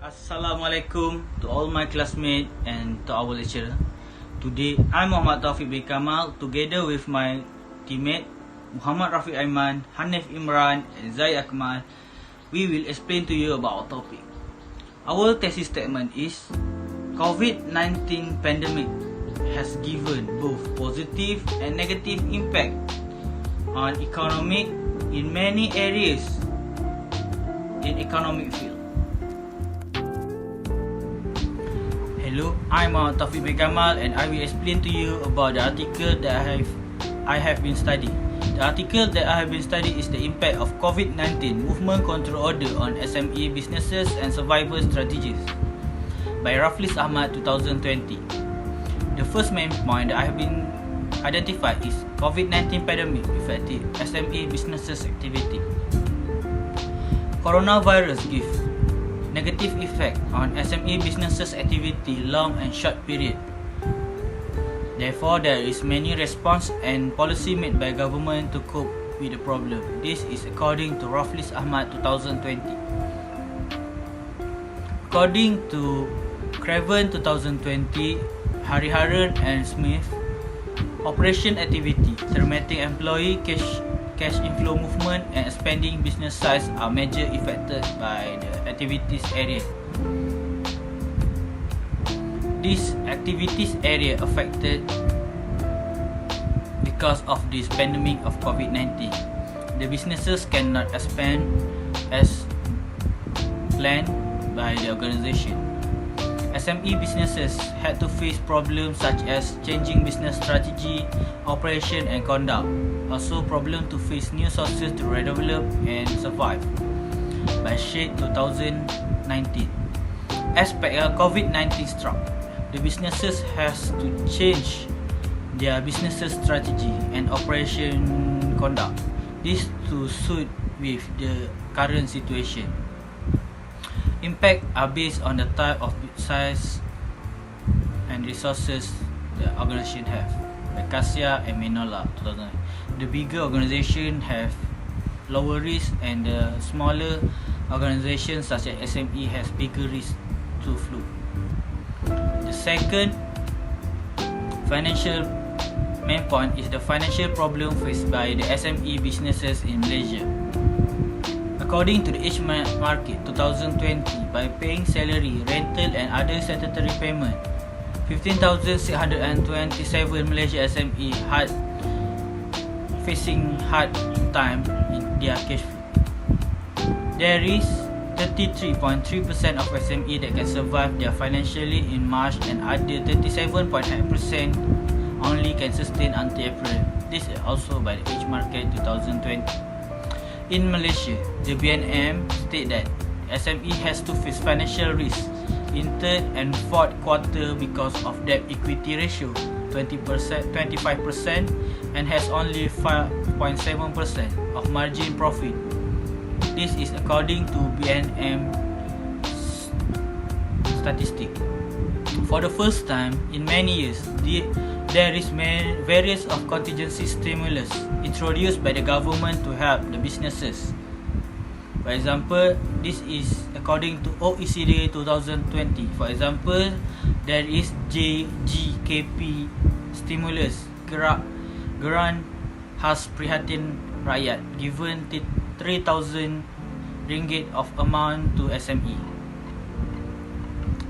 Assalamualaikum to all my classmates and to our lecturer. Today, I'm Muhammad TAUFIQ bin Kamal together with my teammate Muhammad Rafiq Aiman, HANIF Imran and ZAID Akmal. We will explain to you about our topic. Our thesis statement is COVID-19 pandemic has given both positive and negative impact on economic in many areas in economic field. Hello, I'm TAUFIQ bin Kamal and I will explain to you about the article that I have been studying. The article that I have been studying is the impact of COVID-19 Movement Control Order on SME businesses and survival strategies by Rafiq Ahmad 2020. The first main point that I have been identified is COVID-19 pandemic affected SME businesses activity. Coronavirus gives negative effect on SME businesses activity long and short period. Therefore, there is many response and policy made by government to cope with the problem. This is according to Rafiq Ahmad 2020. According to Craven 2020, Hariharan and Smith, operation activity, terminating employee cash inflow movement and expanding business size are major affected by the activities area. These activities area affected because of this pandemic of COVID-19. The businesses cannot expand as planned by the organization. SME businesses had to face problems such as changing business strategy, operation and conduct. Also problem to face new sources to redevelop and survive. By Shade 2019. As COVID-19 struck, the businesses has to change their business strategy and operation conduct. This to suit with the current situation. Impact are based on the type of size and resources the organization have. Like Cassia and Menola 2009. The bigger organization have lower risk and the smaller organizations such as SME has bigger risk to flu. The second financial main point is the financial problem faced by the SME businesses in Malaysia. According to the Age Market 2020, by paying salary, rental and other statutory payment, 15,627 Malaysia SME had facing hard time in their cash flow. There is 33.3% of SME that can survive their financially in March and other 37.9% only can sustain until April. This is also by the Age Market 2020. In Malaysia, the BNM state that SME has to face financial risk in third and fourth quarter because of debt equity ratio 25% and has only 5.7% of margin profit. This is according to BNM statistic. For the first time in many years, there is various of contingency stimulus introduced by the government to help the businesses. For example, this is according to OECD 2020. For example, there is JGKP stimulus grant khas prihatin rakyat given 3,000 ringgit of amount to SME.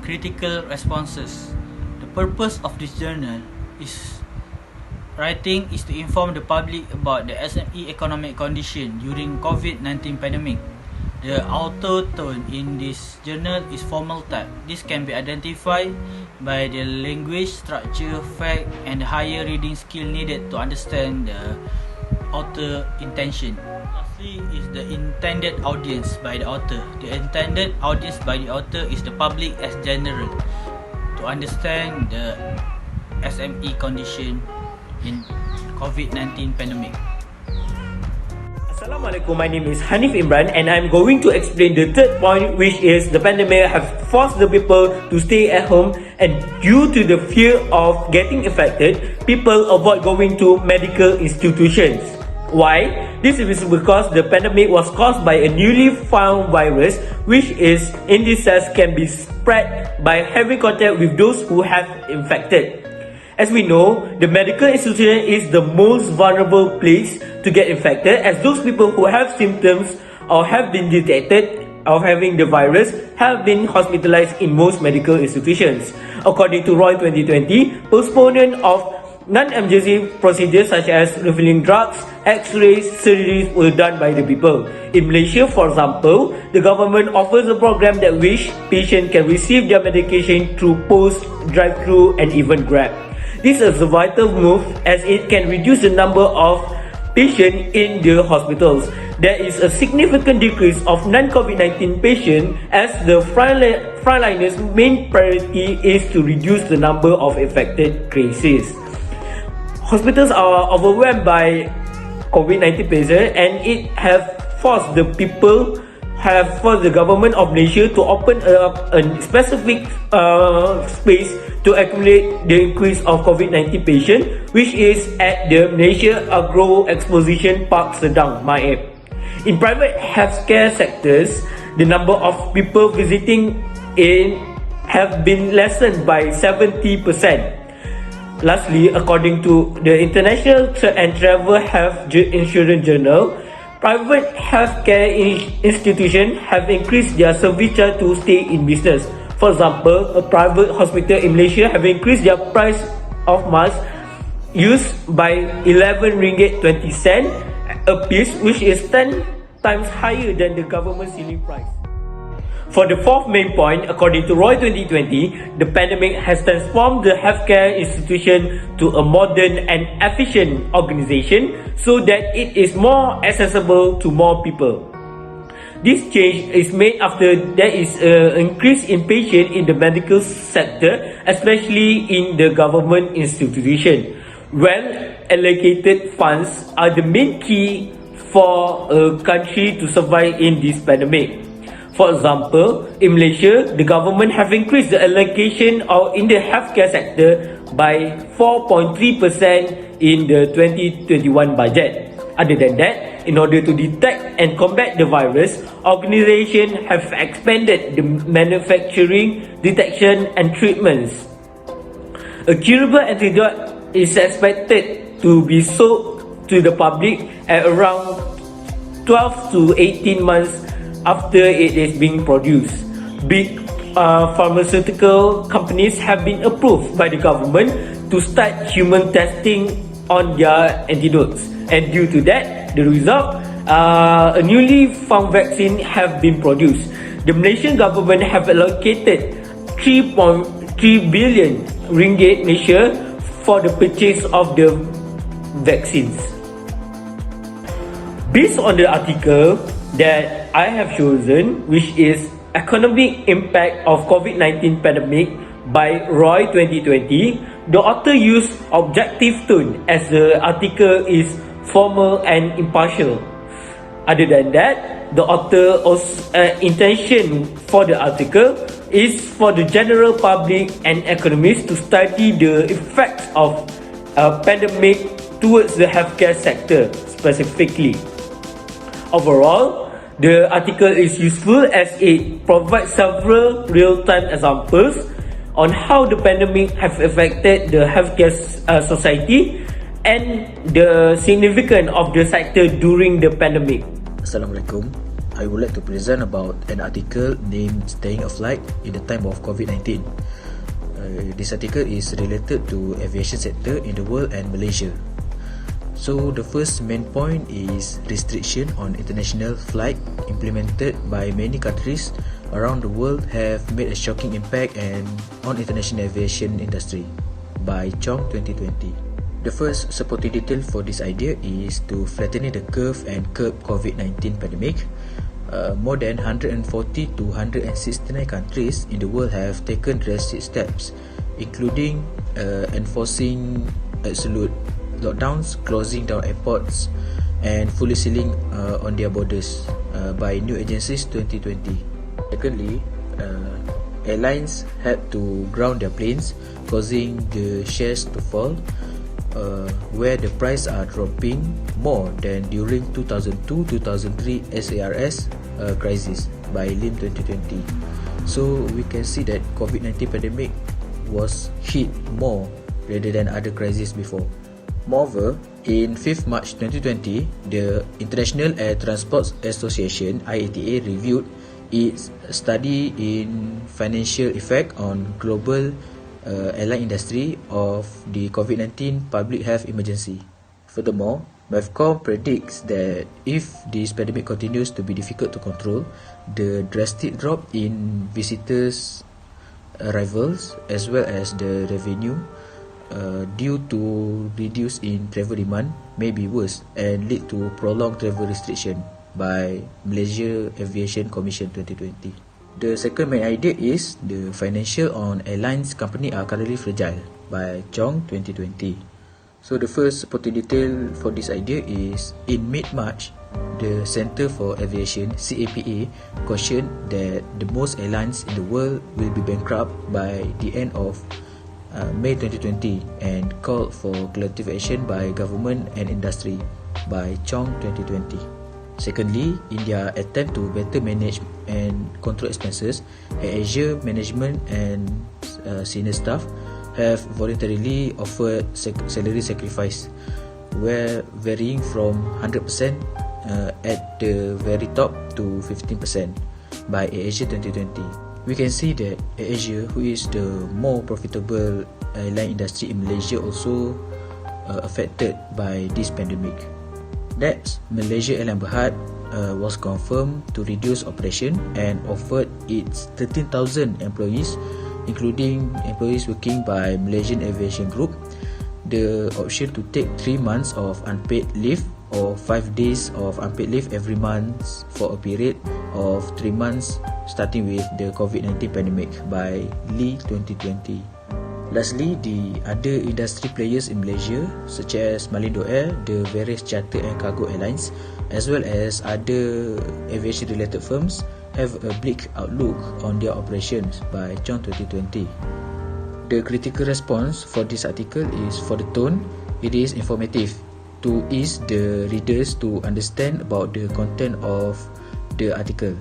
Critical responses. The purpose of this journal is writing is to inform the public about the SME economic condition during COVID-19 pandemic. The author tone in this journal is formal type. This can be identified by the language, structure, fact and the higher reading skill needed to understand the author intention. Lastly is the intended audience by the author. The intended audience by the author is the public as general to understand the SME condition in COVID-19 pandemic. Assalamualaikum, my name is HANIF Imran and I'm going to explain the third point, which is the pandemic have forced the people to stay at home, and due to the fear of getting affected, people avoid going to medical institutions. Why? This is because the pandemic was caused by a newly found virus, which is in this sense can be spread by having contact with those who have infected. As we know, the medical institution is the most vulnerable place to get infected, as those people who have symptoms or have been detected of having the virus have been hospitalized in most medical institutions. According to ROY 2020, postponement of non-emergency procedures such as refilling drugs, x-rays, surgeries were done by the people. In Malaysia, for example, the government offers a program that which patients can receive their medication through post, drive-thru and even Grab. This is a vital move as it can reduce the number of patients in the hospitals. There is a significant decrease of non-COVID-19 patients as the frontliners' main priority is to reduce the number of affected cases. Hospitals are overwhelmed by COVID-19 patients and it has forced the government of Malaysia to open up a specific space to accumulate the increase of COVID-19 patients, which is at the Malaysia Agro Exposition Park Sedang, MAEP. In private healthcare sectors, the number of people visiting in have been lessened by 70%. Lastly, according to the International and Travel Health Insurance Journal, private healthcare institutions have increased their service charge to stay in business. For example, a private hospital in Malaysia have increased their price of masks used by RM11.20 a piece, which is 10 times higher than the government ceiling price. For the fourth main point, according to ROY 2020, the pandemic has transformed the healthcare institution to a modern and efficient organization so that it is more accessible to more people. This change is made after there is an increase in patients in the medical sector, especially in the government institution. Well-allocated funds are the main key for a country to survive in this pandemic. For example, in Malaysia, the government have increased the allocation in the healthcare sector by 4.3% in the 2021 budget. Other than that, in order to detect and combat the virus, organizations have expanded the manufacturing, detection and treatments. A curable antidote is expected to be sold to the public at around 12 to 18 months after it is being produced. Big pharmaceutical companies have been approved by the government to start human testing on their antidotes, and due to that, the result, a newly found vaccine have been produced. The Malaysian government have allocated 3.3 billion ringgit Malaysia for the purchase of the vaccines. Based on the article that I have chosen, which is Economic Impact of COVID-19 Pandemic by ROY 2020, the author used objective tone as the article is formal and impartial. Other than that, the author intention for the article is for the general public and economists to study the effects of a pandemic towards the healthcare sector specifically. Overall, the article is useful as it provides several real-time examples on how the pandemic have affected the healthcare society and the significance of the sector during the pandemic. Assalamualaikum. I would like to present about an article named Staying Afloat in the Time of COVID-19. This article is related to aviation sector in the world and Malaysia. So the first main point is restriction on international flight implemented by many countries around the world have made a shocking impact on international aviation industry by Chong 2020. The first supporting detail for this idea is to flattening the curve and curb COVID-19 pandemic. More than 140 to 169 countries in the world have taken drastic steps, including enforcing absolute lockdowns, closing down airports and fully sealing on their borders by new agencies 2020. Secondly, airlines had to ground their planes, causing the shares to fall. where the price are dropping more than during 2002-2003 SARS crisis by Lim 2020. So we can see that COVID-19 pandemic was hit more rather than other crises before. Moreover, in 5th March 2020, the International Air Transport Association IATA reviewed its study in financial effect on global airline industry of the COVID-19 public health emergency. Furthermore, MEFCOM predicts that if this pandemic continues to be difficult to control, the drastic drop in visitors' arrivals as well as the revenue due to reduce in travel demand may be worse and lead to prolonged travel restriction by Malaysia Aviation Commission 2020. The second main idea is the financial on airlines company are currently fragile by Chong 2020. So the first supporting detail for this idea is in mid-March, the Center for Aviation CAPA cautioned that the most airlines in the world will be bankrupt by the end of May 2020 and called for collective action by government and industry by Chong 2020. Secondly, in their attempt to better manage and control expenses, AirAsia management and senior staff have voluntarily offered salary sacrifice, where varying from 100% at the very top to 15% by AirAsia 2020. We can see that AirAsia, who is the more profitable airline industry in Malaysia, also affected by this pandemic. Next, Malaysia Airline Berhad was confirmed to reduce operation and offered its 13,000 employees, including employees working by Malaysian Aviation Group, the option to take 3 months of unpaid leave or 5 days of unpaid leave every month for a period of 3 months starting with the COVID-19 pandemic by Lee 2020. Lastly, the other industry players in Malaysia such as Malindo Air, the various charter and cargo airlines, as well as other aviation related firms have a bleak outlook on their operations by June 2020. The critical response for this article is for the tone. It is informative to ease the readers to understand about the content of the article.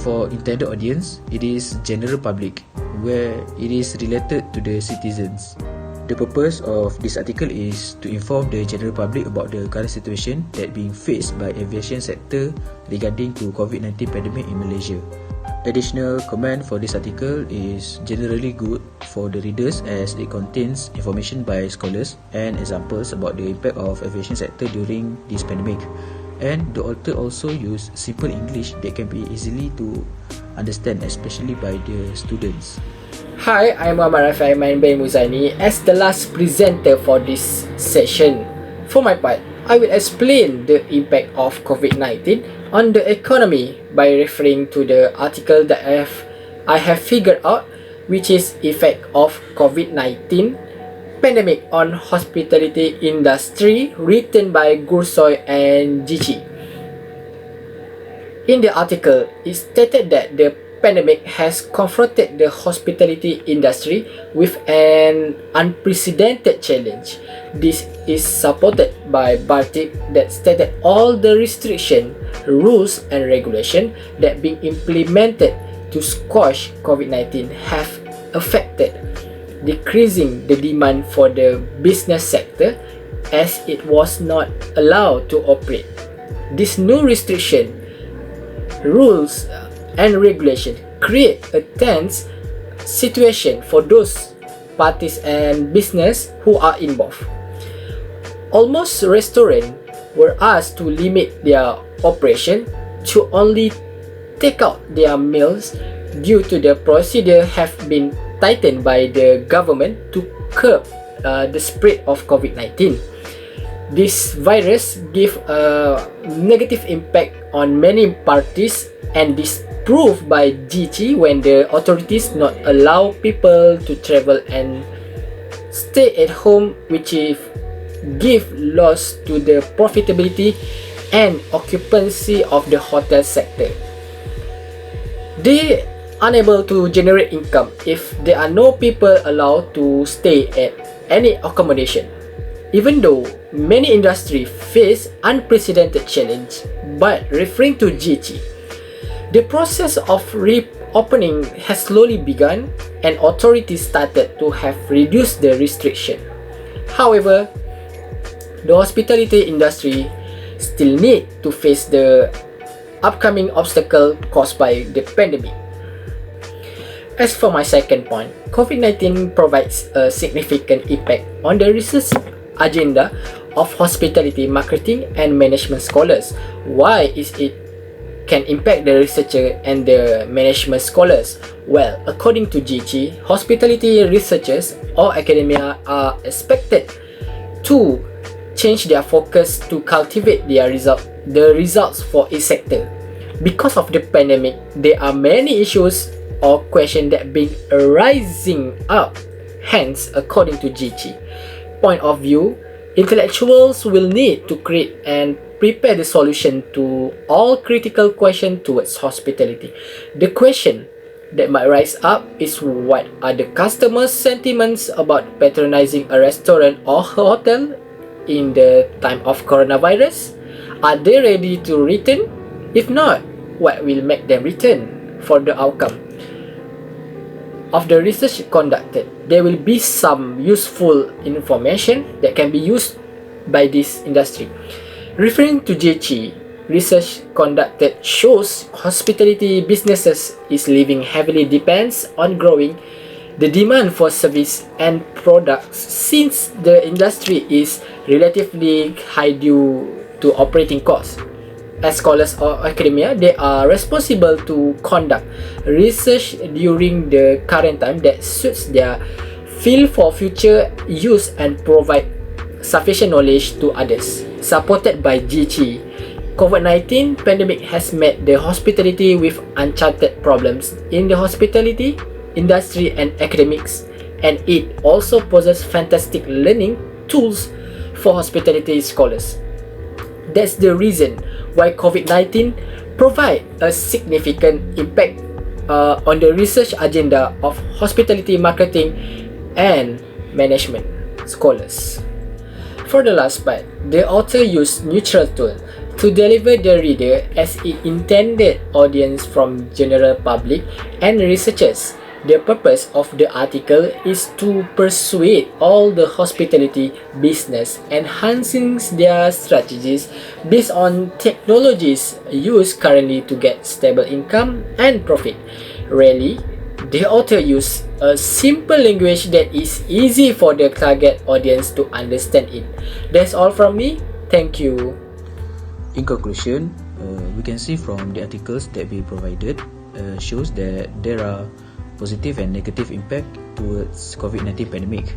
For intended audience, it is general public, where it is related to the citizens. The purpose of this article is to inform the general public about the current situation that being faced by aviation sector regarding to COVID-19 pandemic in Malaysia. Additional comment for this article is generally good for the readers as it contains information by scholars and examples about the impact of aviation sector during this pandemic. And the author also use simple English that can be easily to understand, especially by the students. Hi, I'm Muhammad Rafiq bin Muzani as the last presenter for this session. For my part, I will explain the impact of COVID-19 on the economy by referring to the article that I have figured out, which is effect of COVID-19 pandemic on hospitality industry, written by Gursoy and Jichi. In the article, it stated that the pandemic has confronted the hospitality industry with an unprecedented challenge. This is supported by Bartik that stated all the restriction, rules and regulation that being implemented to squash COVID-19 have affected decreasing the demand for the business sector as it was not allowed to operate. This new restriction, rules and regulation create a tense situation for those parties and business who are involved. Almost restaurants were asked to limit their operation to only take out their meals due to the procedure have been tightened by the government to curb the spread of COVID-19. This virus gave a negative impact on many parties, and this proved by GT when the authorities not allow people to travel and stay at home, which give loss to the profitability and occupancy of the hotel sector. They unable to generate income if there are no people allowed to stay at any accommodation. Even though many industries face unprecedented challenge, but referring to GT, the process of reopening has slowly begun and authorities started to have reduced the restriction. However, the hospitality industry still need to face the upcoming obstacle caused by the pandemic. As for my second point, COVID-19 provides a significant impact on the research agenda of hospitality marketing and management scholars. Why is it can impact the researcher and the management scholars? Well, according to GT, hospitality researchers or academia are expected to change their focus to cultivate the results for each sector. Because of the pandemic, there are many issues or questions that been rising up. Hence, according to GT point of view, intellectuals will need to create and prepare the solution to all critical questions towards hospitality. The question that might rise up is, what are the customers' sentiments about patronizing a restaurant or hotel in the time of coronavirus? Are they ready to return? If not, what will make them return? For the outcome of the research conducted, there will be some useful information that can be used by this industry. Referring to JT, research conducted shows hospitality businesses is living heavily depends on growing the demand for service and products, since the industry is relatively high due to operating costs. As scholars or academia, they are responsible to conduct research during the current time that suits their field for future use and provide sufficient knowledge to others. Supported by GT, COVID-19 pandemic has met the hospitality with uncharted problems in the hospitality industry and academics, and it also poses fantastic learning tools for hospitality scholars. That's the reason why COVID-19 provide a significant impact on the research agenda of hospitality marketing and management scholars. For the last part, the author used neutral tone to deliver the reader as its intended audience from general public and researchers. The purpose of the article is to persuade all the hospitality business enhancing their strategies based on technologies used currently to get stable income and profit. Really, the author used a simple language that is easy for the target audience to understand it. That's all from me. Thank you. In conclusion, we can see from the articles that we provided shows that there are positive and negative impact towards COVID-19 pandemic.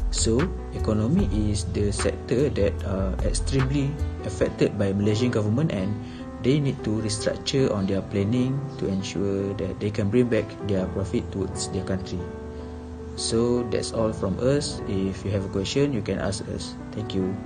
So, economy is the sector that are extremely affected by Malaysian government, and they need to restructure on their planning to ensure that they can bring back their profit towards their country. So, that's all from us. If you have a question, you can ask us. Thank you.